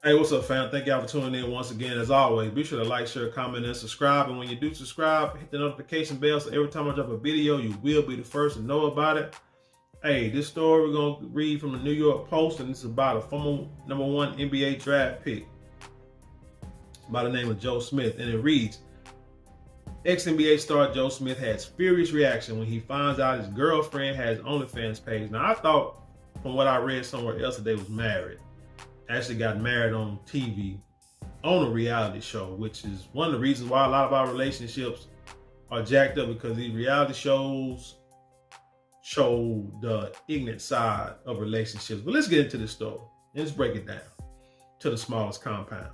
Hey, what's up, fam? Thank y'all for tuning in once again. As always, be sure to like, share, comment, and subscribe. And when you do subscribe, hit the notification bell so every time I drop a video, you will be the first to know about it. Hey, this story we're going to read from the New York Post, and it's about a former #1 NBA draft pick by the name of Joe Smith. And it reads, ex-NBA star Joe Smith has furious reaction when he finds out his girlfriend has OnlyFans page. Now, I thought from what I read somewhere else that they was married. Actually got married on TV on a reality show, which is one of the reasons why a lot of our relationships are jacked up, because these reality shows show the ignorant side of relationships. But let's get into this story. Let's break it down to the smallest compound.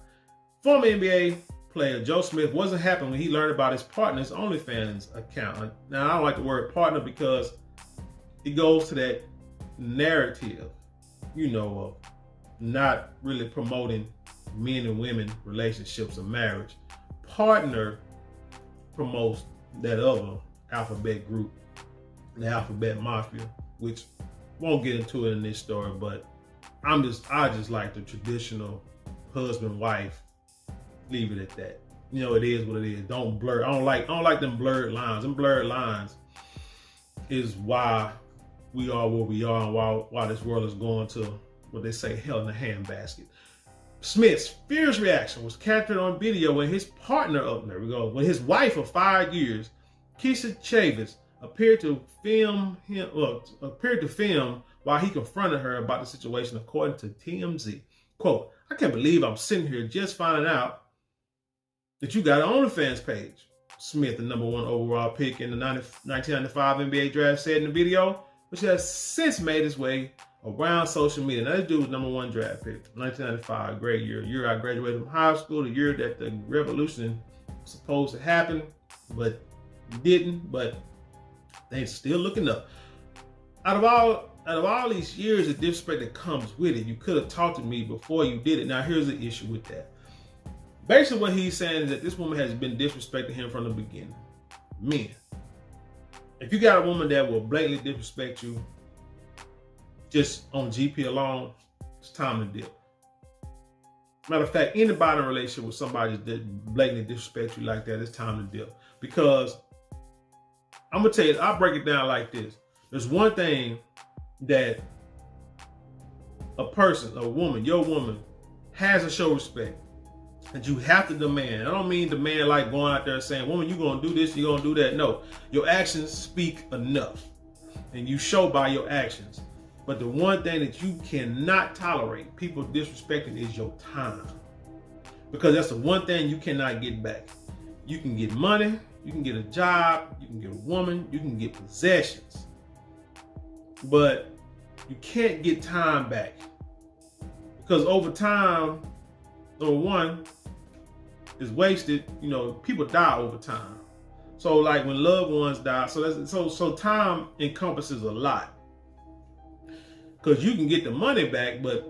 Former NBA player Joe Smith wasn't happy when he learned about his partner's OnlyFans account. Now, I don't like the word partner because it goes to that narrative, of not really promoting men and women relationships or marriage. Partner promotes that other alphabet group, the alphabet mafia, which won't get into it in this story, but I just like the traditional husband wife. Leave it at that. It is what it is. Don't blur. I don't like them blurred lines. Them blurred lines is why we are where we are and why this world is going to what they say, hell in a handbasket. Smith's fierce reaction was captured on video when his partner, when his wife of 5 years, Keisha Chavis, appeared to film while he confronted her about the situation, according to TMZ. Quote, "I can't believe I'm sitting here just finding out that you got an OnlyFans page," Smith, the #1 overall pick in the 1995 NBA draft, said in the video, which has since made its way around social media. Now, this dude was #1 draft pick, 1995, great year I graduated from high school, the year that the revolution was supposed to happen, but didn't, but they still looking up. Out of all these years of disrespect that comes with it, you could have talked to me before you did it. Now, here's the issue with that. Basically, what he's saying is that this woman has been disrespecting him from the beginning. Men, if you got a woman that will blatantly disrespect you just on GP alone, it's time to dip. Matter of fact, anybody in a relationship with somebody that blatantly disrespects you like that, it's time to dip. Because I'm gonna tell you, I'll break it down like this. There's one thing that a person, a woman, your woman, has to show respect. And you have to demand. I don't mean demand like going out there saying, "Woman, you're gonna do this, you're gonna do that." No, your actions speak enough. And you show by your actions. But the one thing that you cannot tolerate people disrespecting is your time. Because that's the one thing you cannot get back. You can get money, you can get a job, you can get a woman, you can get possessions. But you can't get time back. Because over time, number one, is wasted. People die over time. So like when loved ones die, so time encompasses a lot. Because you can get the money back, but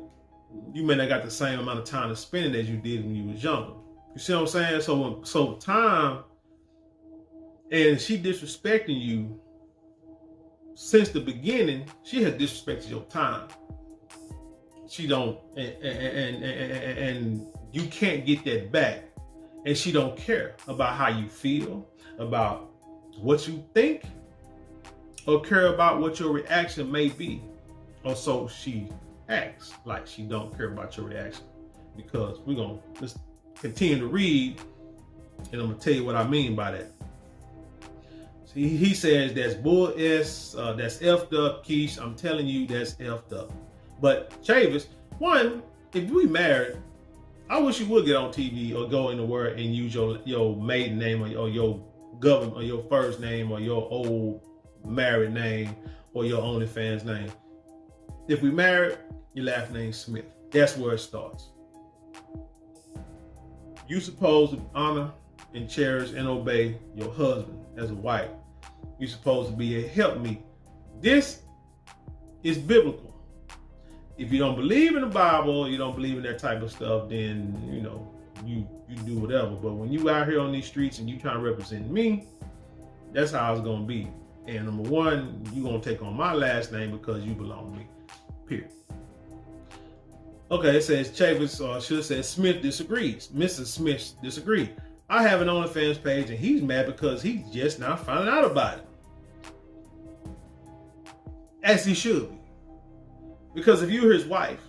you may not got the same amount of time to spend it as you did when you was younger. You see what I'm saying? So time, and she disrespecting you since the beginning, she has disrespected your time. She don't, and you can't get that back. And she don't care about how you feel, about what you think, or care about what your reaction may be. Or so she acts like she don't care about your reaction. Because let's continue to read, and I'm gonna tell you what I mean by that. See, he says that's bull s, that's effed up, Keish. I'm telling you, that's effed up. But Chavis, one, if we married, I wish you would get on TV or go anywhere and use your maiden name or your government or your first name or your old married name or your OnlyFans name. If we married, your last name Smith. That's where it starts. You supposed to honor and cherish and obey your husband as a wife. You're supposed to be a helpmeet. This is biblical. If you don't believe in the Bible, you don't believe in that type of stuff, then you do whatever. But when you out here on these streets and you trying to represent me, that's how it's gonna be. And number one, you're gonna take on my last name because you belong to me. Period. Okay, it says Chavis, or should have said Smith disagrees. Mrs. Smith disagreed. I have an OnlyFans page and he's mad because he's just now finding out about it. As he should be. Because if you're his wife,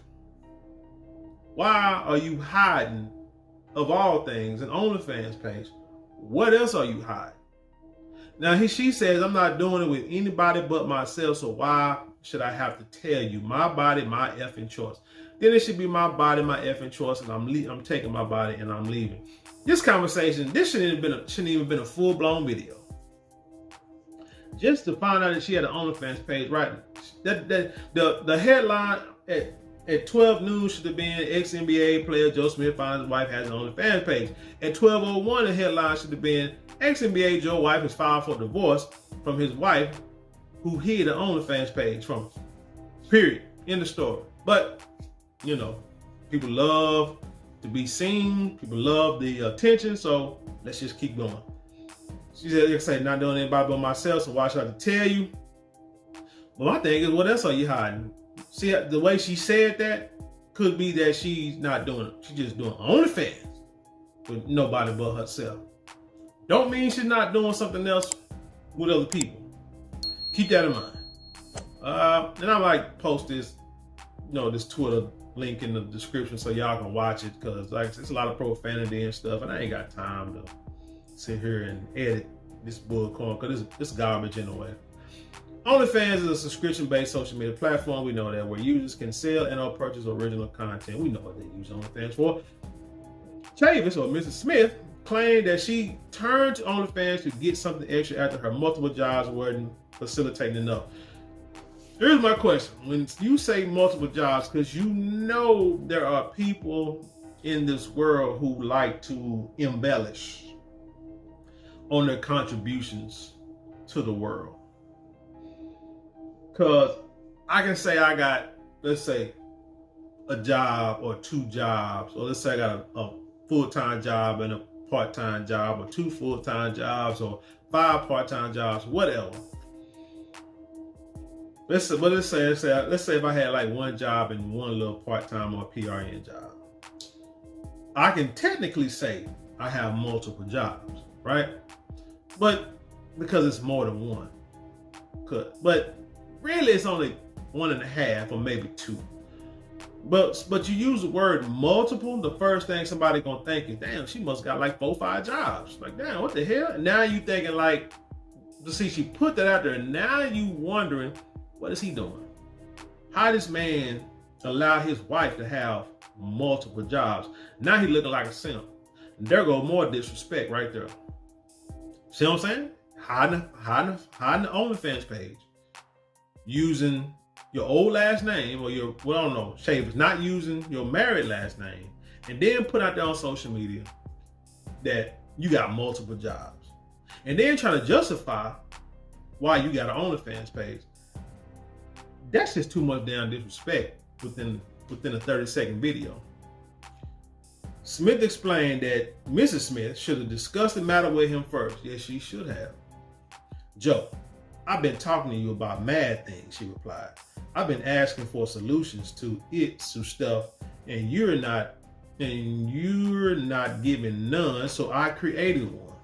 why are you hiding, of all things, an OnlyFans page? What else are you hiding? Now, she says, I'm not doing it with anybody but myself, so why should I have to tell you? My body, my effing choice. Then it should be my body, my effing choice, and I'm taking my body and I'm leaving. This conversation, this shouldn't even been a full-blown video. Just to find out that she had an OnlyFans page, right? The headline at 12 noon should have been ex-NBA player Joe Smith finds his wife has an OnlyFans page. At 12:01, the headline should have been ex-NBA Joe wife has filed for divorce from his wife who hid an OnlyFans page from him. Period. End of story. But, you know, people love to be seen. People love the attention. So let's just keep going. She said, like I say, not doing anybody but myself, so why should I tell you? Well, my thing is, what else are you hiding? See, the way she said that could be that she's not doing it. She's just doing OnlyFans with nobody but herself. Don't mean she's not doing something else with other people. Keep that in mind. And I might post this, this Twitter link in the description so y'all can watch it, because like it's a lot of profanity and stuff, and I ain't got time to sit here and edit this bullcorn because it's garbage anyway. OnlyFans is a subscription-based social media platform. We know that, where users can sell and/or purchase original content. We know what they use OnlyFans for. Chavis, or Mrs. Smith, claimed that she turned to OnlyFans to get something extra after her multiple jobs weren't facilitating enough. Here's my question. When you say multiple jobs, because you know there are people in this world who like to embellish on their contributions to the world. Because I can say I got, let's say, a job or two jobs, or let's say I got a full-time job and a part-time job, or two full-time jobs, or 5 part-time jobs, whatever. Let's say if I had like one job and one little part-time or PRN job. I can technically say I have multiple jobs, right? But because it's more than one. But really it's only 1.5 or maybe 2. But you use the word multiple, the first thing somebody gonna think is, damn, she must got like 4 or 5 jobs. Like, damn, what the hell? And now you thinking like, see, she put that out there, and now you wondering, what is he doing? How this man allow his wife to have multiple jobs? Now he looking like a simp. And there go more disrespect right there. See what I'm saying? Hiding the OnlyFans page. Using your old last name, or your, well, I don't know, Chavis, not using your married last name, and then put out there on social media that you got multiple jobs. And then trying to justify why you got an OnlyFans page. That's just too much damn disrespect within a 30-second video. Smith explained that Mrs. Smith should have discussed the matter with him first. Yes, she should have. Joe, I've been talking to you about mad things, she replied. I've been asking for solutions to stuff, and you're not giving none, so I created one.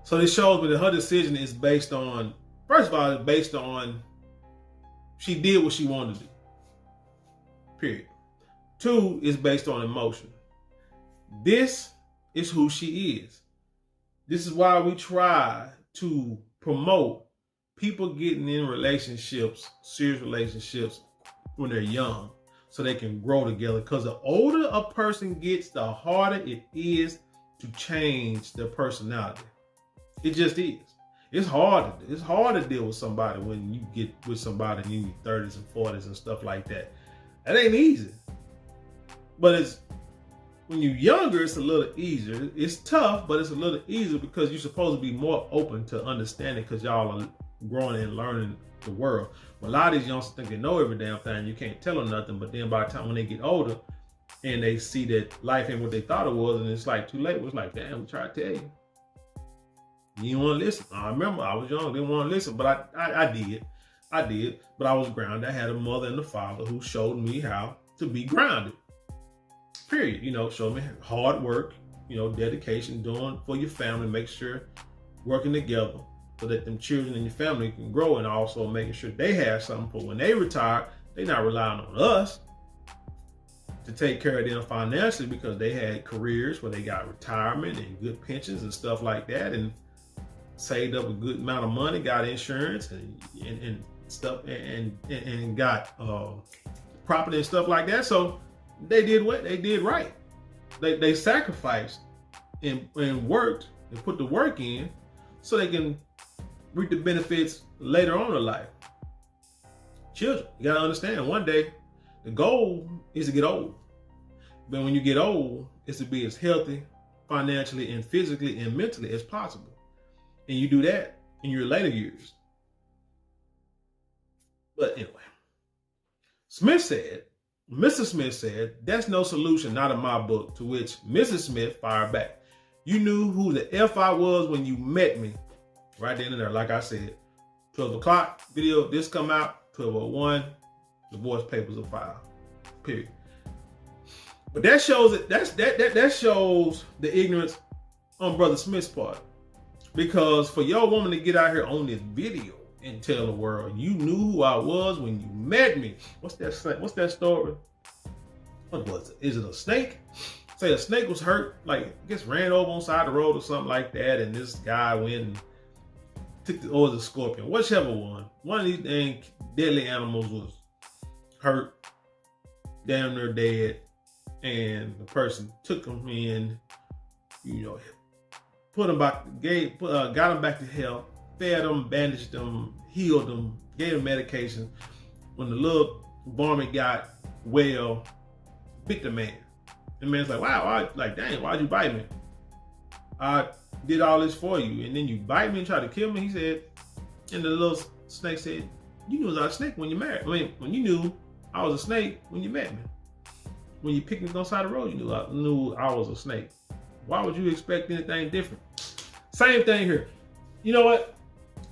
So this shows me that her decision is based on, first of all, it's based on she did what she wanted to do. Period. 2 is based on emotion. This is who she is. This is why we try to promote people getting in relationships, serious relationships, when they're young, so they can grow together. Because the older a person gets, the harder it is to change their personality. It just is. It's hard to deal with somebody when you get with somebody in your 30s and 40s and stuff like that. That ain't easy. But it's when you're younger, it's a little easier. It's tough, but it's a little easier because you're supposed to be more open to understanding, because y'all are growing and learning the world. Well, a lot of these youngsters think they know every damn thing. You can't tell them nothing. But then by the time when they get older and they see that life ain't what they thought it was, and it's like too late, it's like, damn, we tried to tell you. You didn't want to listen. I remember I was young, didn't want to listen, but I did. But I was grounded. I had a mother and a father who showed me how to be grounded. Period. Show me hard work, dedication, doing for your family, make sure working together so that them children and your family can grow, and also making sure they have something for when they retire. They're not relying on us to take care of them financially, because they had careers where they got retirement and good pensions and stuff like that, and saved up a good amount of money, got insurance and stuff, and got property and stuff like that. So they did what they did right. They sacrificed and worked and put the work in so they can reap the benefits later on in life. Children, you gotta understand, one day the goal is to get old. But when you get old, it's to be as healthy financially and physically and mentally as possible. And you do that in your later years. But anyway, Mr. Smith said, that's no solution, not in my book, to which Mrs. Smith fired back. You knew who the F I was when you met me. Right then and there, like I said, 12 o'clock video, this come out, 12:01, divorce papers are filed, period. But that shows it. That shows the ignorance on Brother Smith's part, because for your woman to get out here on this video and tell the world you knew who I was when you met me. What's that story? What was it? Is it a snake? Say a snake was hurt, like I guess ran over on the side of the road or something like that, and this guy went and took the, or the scorpion, whichever one. One of these dang deadly animals was hurt, damn near dead, and the person took him in, put him back, got him back to health, fed him, bandaged him, healed him, gave him medication. When the little varmint got well, bit the man. The man's like, wow, dang, why'd you bite me? I did all this for you, and then you bite me and try to kill me? He said, and the little snake said, you knew I was a snake when you married. When you knew I was a snake when you met me. When you picked me on the side of the road, you knew I was a snake. Why would you expect anything different? Same thing here. You know what?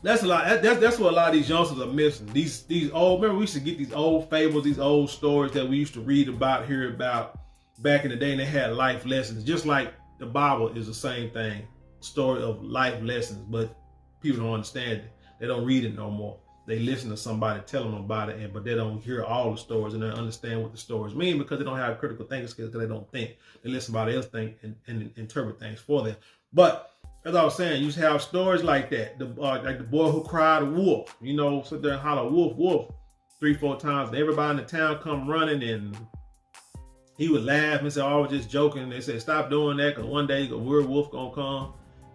That's a lot. That's what a lot of these youngsters are missing. These old. Remember, we used to get these old fables, these old stories that we used to read about, hear about back in the day, and they had life lessons. Just like the Bible is the same thing, story of life lessons. But people don't understand it. They don't read it no more. They listen to somebody tell them about it, but they don't hear all the stories and they don't understand what the stories mean, because they don't have critical thinking skills, because they don't think. They listen to somebody else think and interpret things for them. But as I was saying, you used to have stories like that. Like the boy who cried wolf, sit there and holler wolf, wolf 3-4 times. And everybody in the town come running, and he would laugh and say, oh, I was just joking. They said, stop doing that, because one day a werewolf gonna come.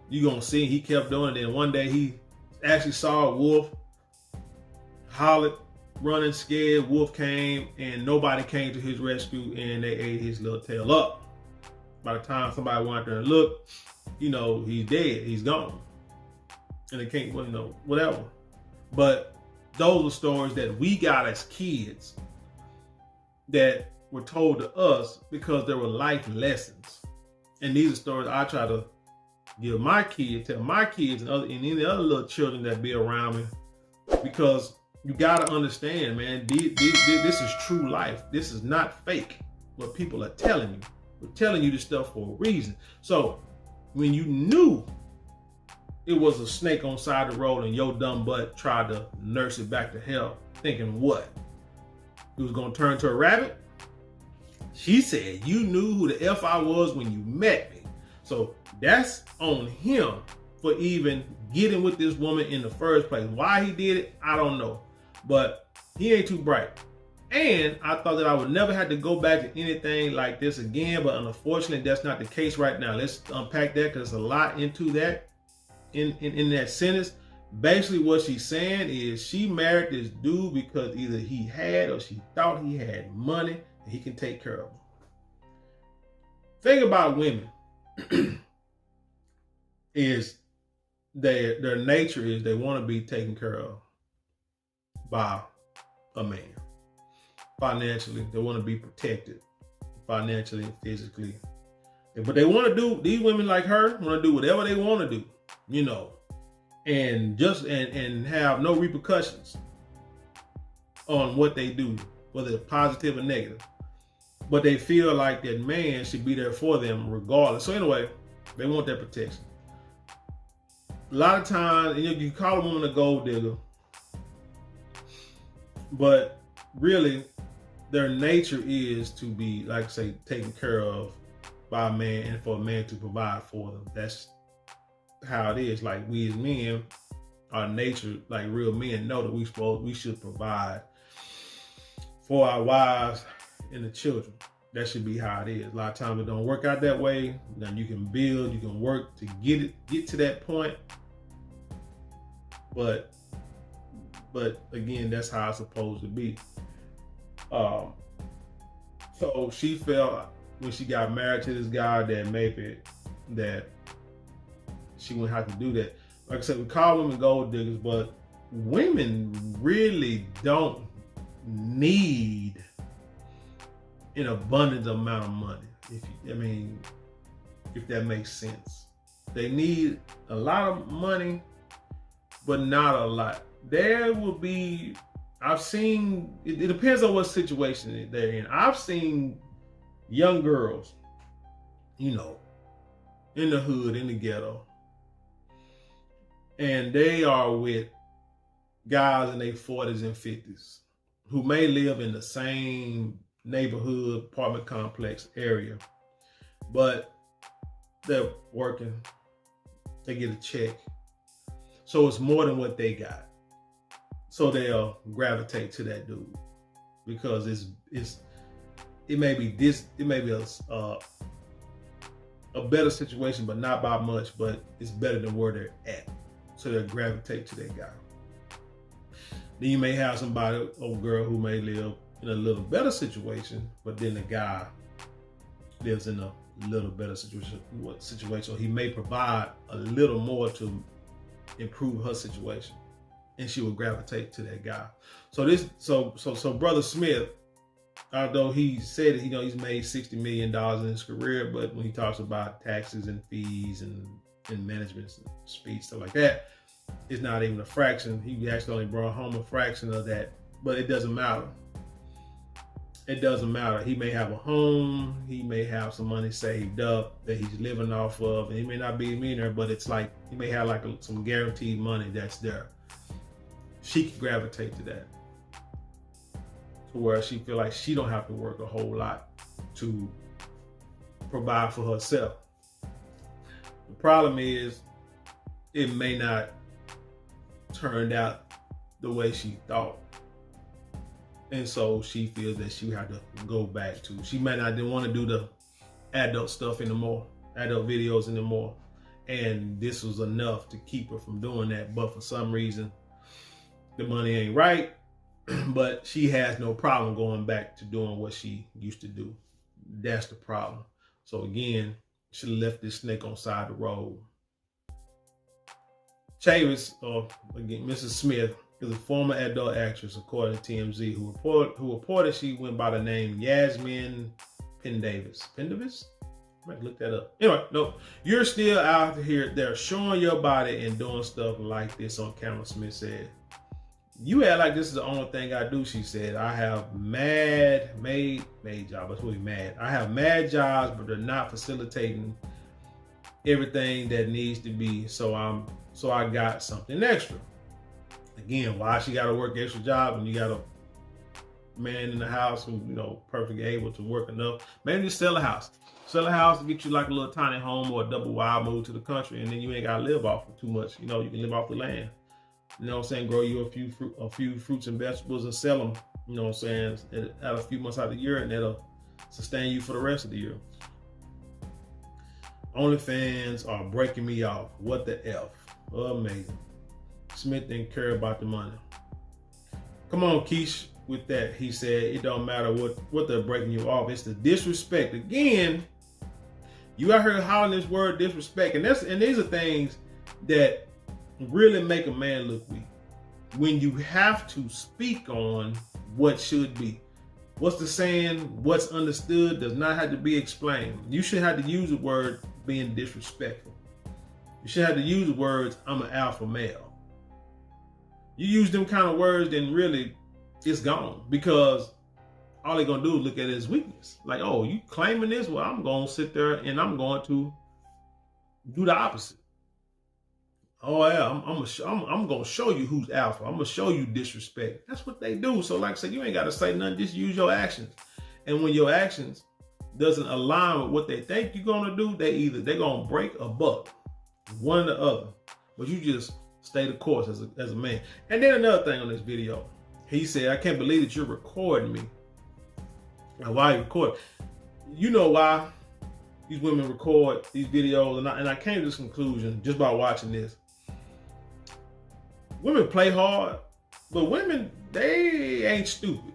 You gonna see. He kept doing it. Then one day he actually saw a wolf, hollered, running, scared. Wolf came, and nobody came to his rescue, and they ate his little tail up. By the time somebody went out there and looked, he's dead, he's gone. And they can't, whatever. But those are stories that we got as kids that were told to us because there were life lessons. And these are stories I try to give my kids, tell my kids and any other little children that be around me, because you gotta understand, man, this is true life. This is not fake, what people are telling you. We're telling you this stuff for a reason. So when you knew it was a snake on the side of the road and your dumb butt tried to nurse it back to health, thinking what? It was gonna turn to a rabbit? She said, you knew who the F I was when you met me. So that's on him for even getting with this woman in the first place. Why he did it, I don't know. But he ain't too bright. And I thought that I would never have to go back to anything like this again, but unfortunately that's not the case right now. Let's unpack that, because there's a lot into that in that sentence. Basically what she's saying is she married this dude because either he had or she thought he had money and he can take care of her. Thing about women is their nature is they want to be taken care of by a man. Financially, they want to be protected financially and physically. But they want to do, these women like her want to do whatever they want to do, and just and have no repercussions on what they do, whether it's positive or negative. but they feel like that man should be there for them regardless. So anyway, they want that protection. A lot of times, you call a woman a gold digger, but really their nature is to be, like I say, taken care of by a man and for a man to provide for them. That's how it is. Like we as men, our nature, like real men, know that we should provide for our wives and the children. That should be how it is. A lot of times it don't work out that way. Now you can build, you can work to get to that point. But again, that's how it's supposed to be. So she felt when she got married to this guy that maybe that she wouldn't have to do that. Like I said, we call women gold diggers, but women really don't need an abundant amount of money. If that makes sense. They need a lot of money, but not a lot. There will be, I've seen, it depends on what situation they're in. I've seen young girls, in the hood, in the ghetto, and they are with guys in their 40s and 50s who may live in the same neighborhood, apartment complex area, but they're working, they get a check. So it's more than what they got. So they'll gravitate to that dude because it may be a better situation, but not by much, but it's better than where they're at. So they'll gravitate to that guy. Then you may have somebody, a girl who may live in a little better situation, but then the guy lives in a little better situation. He may provide a little more to improve her situation, and she will gravitate to that guy. So Brother Smith, although he said that, he's made $60 million in his career, but when he talks about taxes and fees and management speed, stuff like that, it's not even a fraction. He actually only brought home a fraction of that, but it doesn't matter. It doesn't matter. He may have a home, he may have some money saved up that he's living off of, and he may not be a millionaire, but it's like he may have like some guaranteed money that's there. She can gravitate to that, to where she feel like she don't have to work a whole lot to provide for herself. The problem is it may not turn out the way she thought. And so she feels that she had to go back to, she might not didn't want to do the adult stuff anymore, adult videos anymore. And this was enough to keep her from doing that. But for some reason, the money ain't right, but she has no problem going back to doing what she used to do. That's the problem. So again, she left this snake on the side of the road. Chavis, or again, Mrs. Smith, is a former adult actress, according to TMZ, who reported she went by the name Yasmin Pendavis. Pendavis? I might look that up. Anyway, no, you're still out here. They're showing your body and doing stuff like this on camera, Smith said. You act like this is the only thing I do, she said. I have mad jobs. That's really mad. I have mad jobs, but they're not facilitating everything that needs to be. So I got something extra. Again, why she got to work extra job and you got a man in the house who, perfectly able to work enough. Maybe just sell a house. Sell a house to get you like a little tiny home or a double wide move to the country, and then you ain't got to live off of too much. You can live off the land. You know what I'm saying? Grow you a few fruits and vegetables and sell them, you know what I'm saying, at a few months out of the year, and that'll sustain you for the rest of the year. OnlyFans are breaking me off. What the F? Amazing. Smith didn't care about the money. Come on, Keish, with that. He said it don't matter what they're breaking you off. It's the disrespect. Again, you out here hollering this word disrespect. And these are things that really make a man look weak. When you have to speak on what should be. What's the saying? What's understood does not have to be explained. You should have to use the word being disrespectful. You should have to use the words, I'm an alpha male. You use them kind of words, then really it's gone. Because all they're gonna do is look at it as weakness. Like, oh, you claiming this? Well, I'm gonna sit there and I'm going to do the opposite. Oh yeah, I'm gonna show you who's alpha. I'm gonna show you disrespect. That's what they do. So like I said, you ain't gotta say nothing. Just use your actions. And when your actions doesn't align with what they think you're gonna do, they're gonna break or buck, one or the other. But you just stay the course as a man. And then another thing on this video, he said, I can't believe that you're recording me. Now, why you record? You know why these women record these videos, and I came to this conclusion just by watching this. Women play hard, but women, they ain't stupid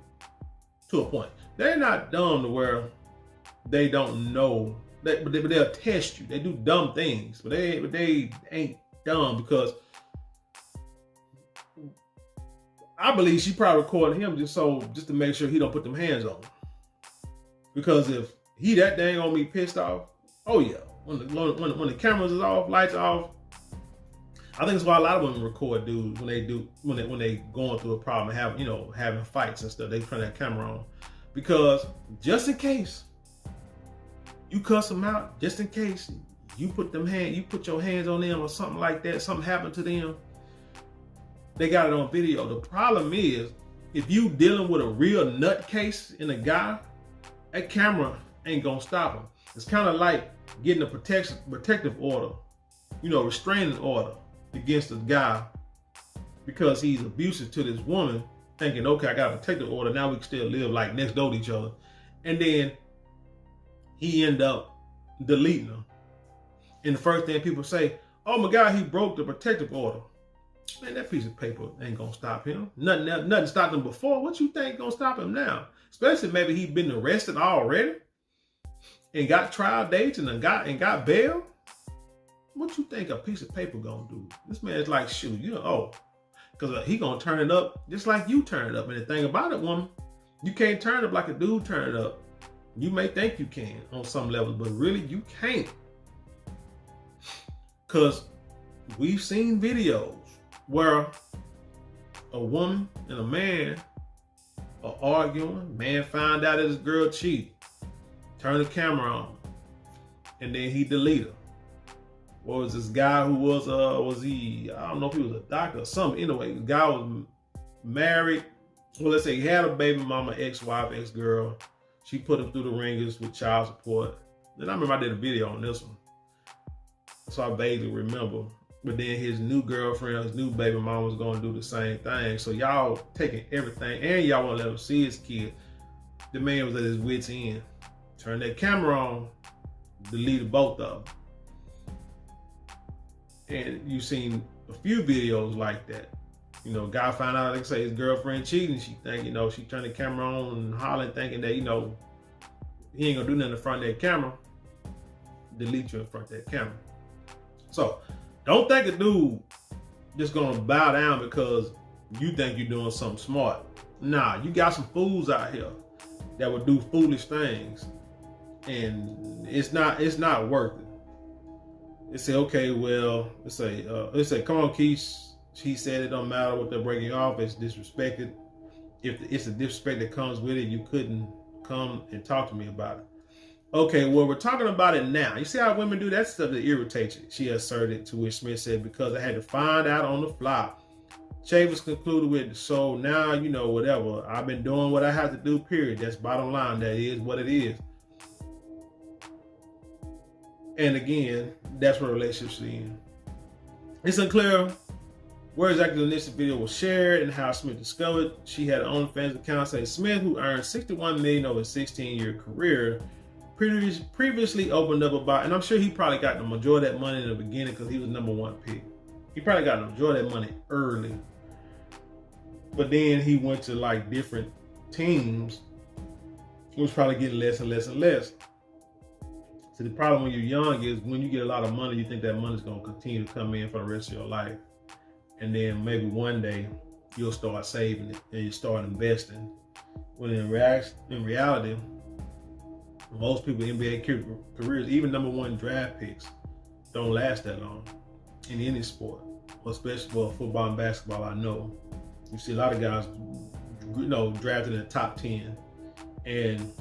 to a point. They're not dumb to where they don't know, but they'll test you. They do dumb things, but they ain't dumb, because I believe she probably recorded him just to make sure he don't put them hands on him. Because if he that dang on me pissed off, oh yeah, when the cameras is off, lights off, I think that's why a lot of women record dudes when they going through a problem and having fights and stuff. They turn that camera on, because just in case you cuss them out, just in case you put your hands on them or something like that, something happened to them, they got it on video. The problem is, if you dealing with a real nutcase in a guy, that camera ain't gonna stop him. It's kind of like getting a protective order, restraining order against a guy because he's abusive to this woman, thinking, okay, I got a protective order, now we can still live like next door to each other. And then he end up deleting her. And the first thing people say, oh my God, he broke the protective order. Man, that piece of paper ain't gonna stop him. Nothing stopped him before. What you think gonna stop him now? Especially maybe he been arrested already and got trial dates and got bail. What you think a piece of paper gonna do? This man's like, shoot, because he gonna turn it up just like you turn it up. And the thing about it, woman, you can't turn it up like a dude turn it up. You may think you can on some levels, but really you can't. Because we've seen videos where a woman and a man are arguing. Man found out that his girl cheated, turned the camera on, and then he deleted her. What was this guy who was I don't know if he was a doctor or something. Anyway, the guy was married. Well, let's say he had a baby mama, ex-wife, ex-girl. She put him through the ringers with child support. Then I remember I did a video on this one, so I vaguely remember. But then his new girlfriend, his new baby mama was going to do the same thing. So y'all taking everything, and y'all want to let him see his kid. The man was at his wit's end. Turned that camera on, deleted both of them. And you've seen a few videos like that. Guy found out, like say, his girlfriend cheating. She think, she turned the camera on and hollering, thinking that, he ain't gonna do nothing in front of that camera. Delete you in front of that camera. So don't think a dude just gonna bow down because you think you're doing something smart. Nah, you got some fools out here that would do foolish things, and it's not worth it. They say, okay, well, let's say, come on, Keith. He said it don't matter what they're breaking off. It's disrespected. If it's the disrespect that comes with it, you couldn't come and talk to me about it. Okay, well, we're talking about it now. You see how women do that stuff that irritates you, she asserted, to which Smith said, because I had to find out on the fly. Chavis concluded with, so now, whatever. I've been doing what I have to do, period. That's bottom line. That is what it is. And again, that's where relationships end. It's unclear where exactly this video was shared and how Smith discovered she had an OnlyFans account. Say Smith, who earned $61 million over a 16-year career, previously opened up about, and I'm sure he probably got the majority of that money in the beginning because he was #1 pick. He probably got the majority of that money early. But then he went to like different teams. He was probably getting less and less and less. So the problem when you're young is when you get a lot of money, you think that money's going to continue to come in for the rest of your life. And then maybe one day you'll start saving it and you start investing. When in reality, most people in NBA careers, even #1 draft picks, don't last that long in any sport, especially football and basketball. I know you see a lot of guys, drafted in the top 10, And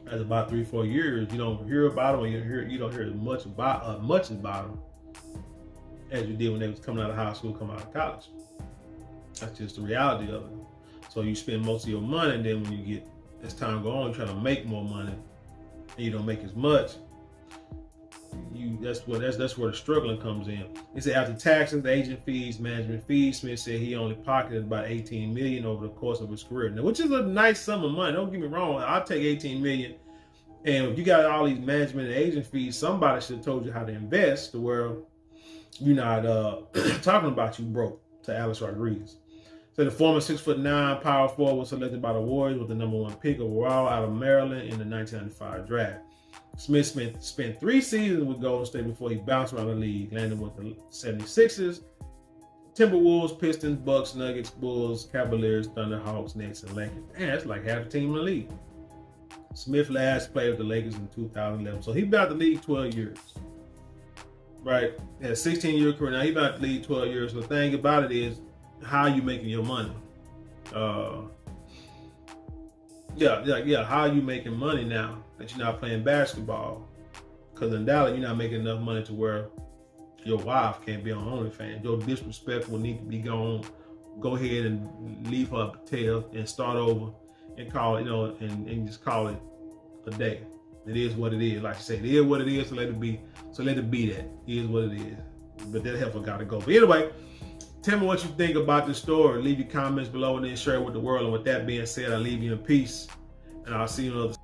after about 3-4 years, you don't hear about them, or you don't hear as much about them as you did when they was coming out of high school, coming out of college. That's just the reality of it. So you spend most of your money, and then when you get, as time go on, you're trying to make more money, and you don't make as much. That's where the struggling comes in. He said after taxes, agent fees, management fees, Smith said he only pocketed about $18 million over the course of his career. Now, which is a nice sum of money. Don't get me wrong. I'll take $18 million. And if you got all these management and agent fees, somebody should have told you how to invest to where you're not talking about you broke, to Alex Rodriguez. So the former 6'9" power forward was selected by the Warriors with the #1 pick overall out of Maryland in the 1995 draft. Smith spent 3 seasons with Golden State before he bounced around the league, landing with the 76ers, Timberwolves, Pistons, Bucks, Nuggets, Bulls, Cavaliers, Thunder, Hawks, Nets, and Lakers. Man, that's like half the team in the league. Smith last played with the Lakers in 2011. So he been out the league 12 years. Right? He had a 16-year career. Now he been out the league 12 years. So the thing about it is, how you making your money? How are you making money now that you're not playing basketball? Because in Dallas, you're not making enough money to where your wife can't be on OnlyFans. Your disrespect will need to be gone. Go ahead and leave her tail and start over and call it, and just call it a day. It is what it is. Like you say, it is what it is, so let it be. So let it be that. It is what it is. But that heifer gotta go. But anyway, tell me what you think about this story. Leave your comments below and then share it with the world. And with that being said, I'll leave you in peace. And I'll see you in another